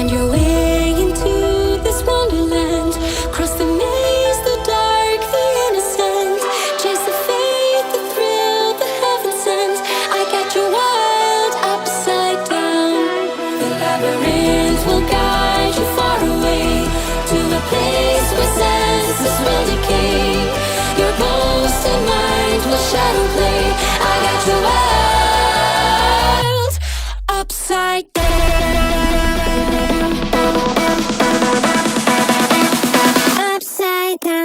Find your way into this wonderland. Cross the maze, the dark, the innocent. Chase the faith, the thrill, the heaven sent. I got you wild, upside down. The labyrinth will guide you far away to a place where senses will decay. Your ghost and mind will shadow play. I got you wild, upside down. Upside down.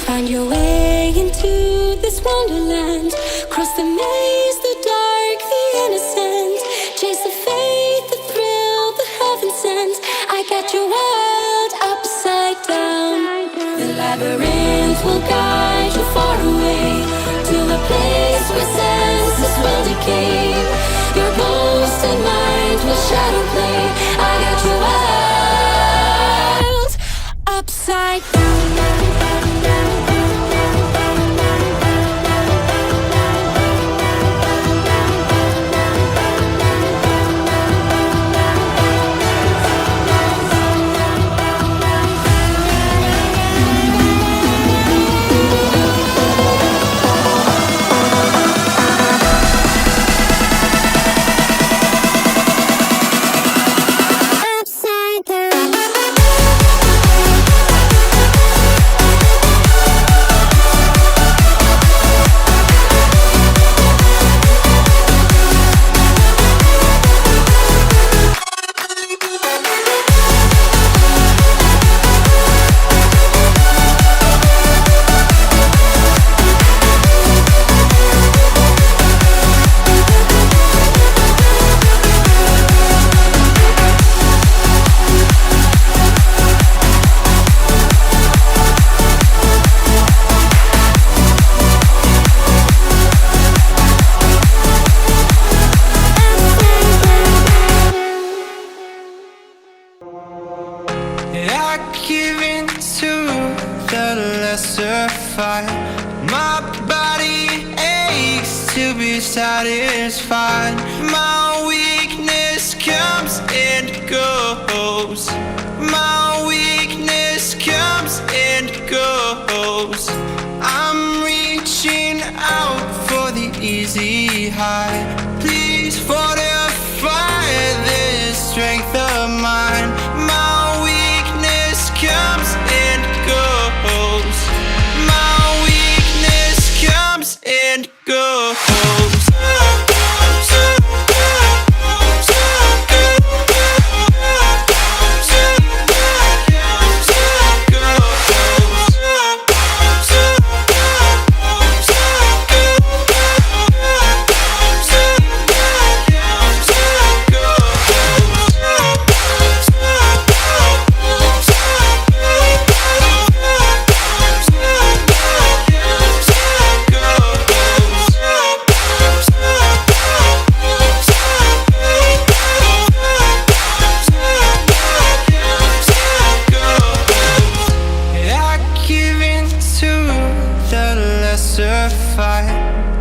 Find your way into this wonderland. Cross the maze, the dark, the innocent. Chase the faith, the thrill, the heaven sent. I got you wild, upside down. The labyrinth will guide you far away to a place where senses will decay. Your ghost and mind will shadow play. I got you wild, upside down. I give in to the lesser fight. My body aches to be satisfied. My weakness comes and goes. My weakness comes and goes. I'm reaching out for the easy high. Please fortify this strength of mine. My weakness comes and goes. My weakness comes and goes.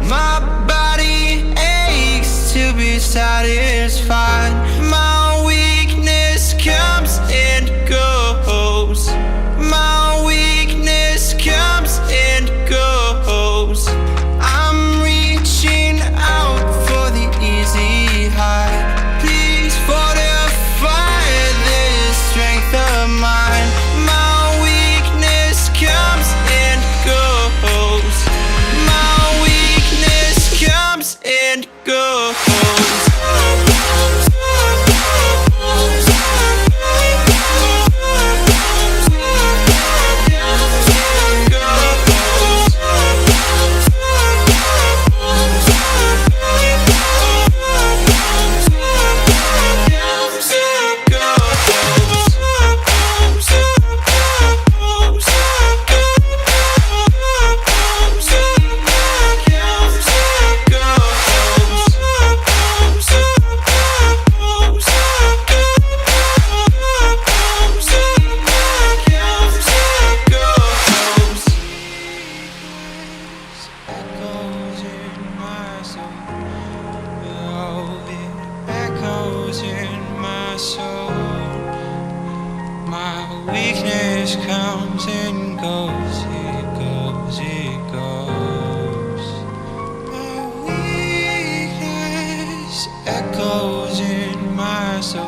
My body aches to be satisfied. My weakness comes and goes. My weakness comes and goes. I'm reaching out for the easy high. Please fortify this strength of mine. My weakness comes and goes. My weakness comes and goes. weakness comes and goes, it goes, it goes. My weakness echoes in my soul.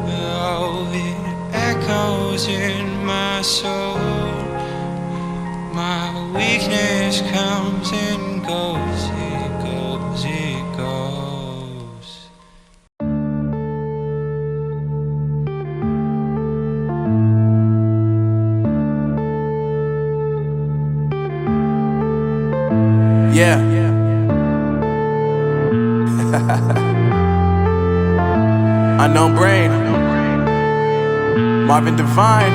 Oh, it echoes in my soul. My weakness comes and goes, it goes, it goes. Yeah. Unknown Brain, Marvin Divine.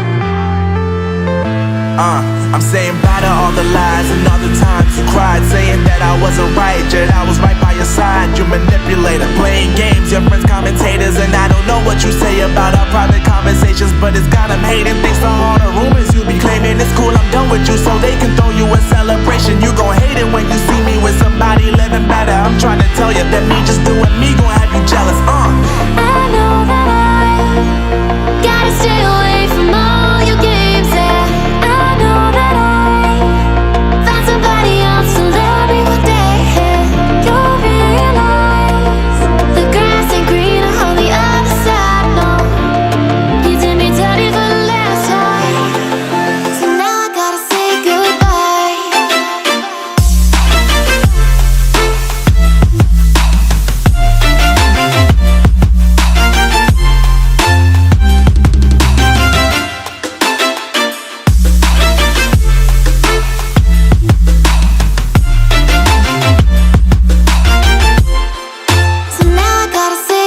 I'm saying bye to all the lies and all the times you cried, saying that I wasn't right, yet I was right by your side. You manipulator, playing games, your friends commentators, and I don't know what you say about our private conversations, but it's got them hating. Thanks to all the rumors you be claiming. It's cool, I'm done with you, so they can throw you a celebration. You gon' hate it when you see me with somebody living better. I'm trying to tell you that me just doing me gon' have you jealous. I know that I gotta stay away from all your games, yeah. I know that I found somebody else to love me one day, yeah. You'll realize the grass ain't greener on the other side, no. You did me dirty for the last time, so now I gotta say goodbye. So now I gotta say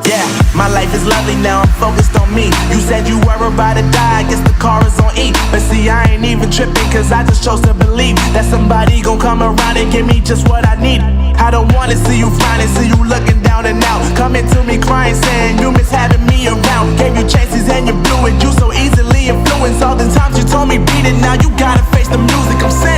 Yeah, my life is lovely now, I'm focused on me. You said you were about to die, I guess the car is on E. But see, I ain't even tripping, cause I just chose to believe that somebody gon' come around and give me just what I need. I don't wanna see you frowning, see you looking down and out, coming to me crying, saying you miss having me around. Gave you chances and you blew it, you so easily influenced. All the times you told me beat it, now you gotta face the music. I'm saying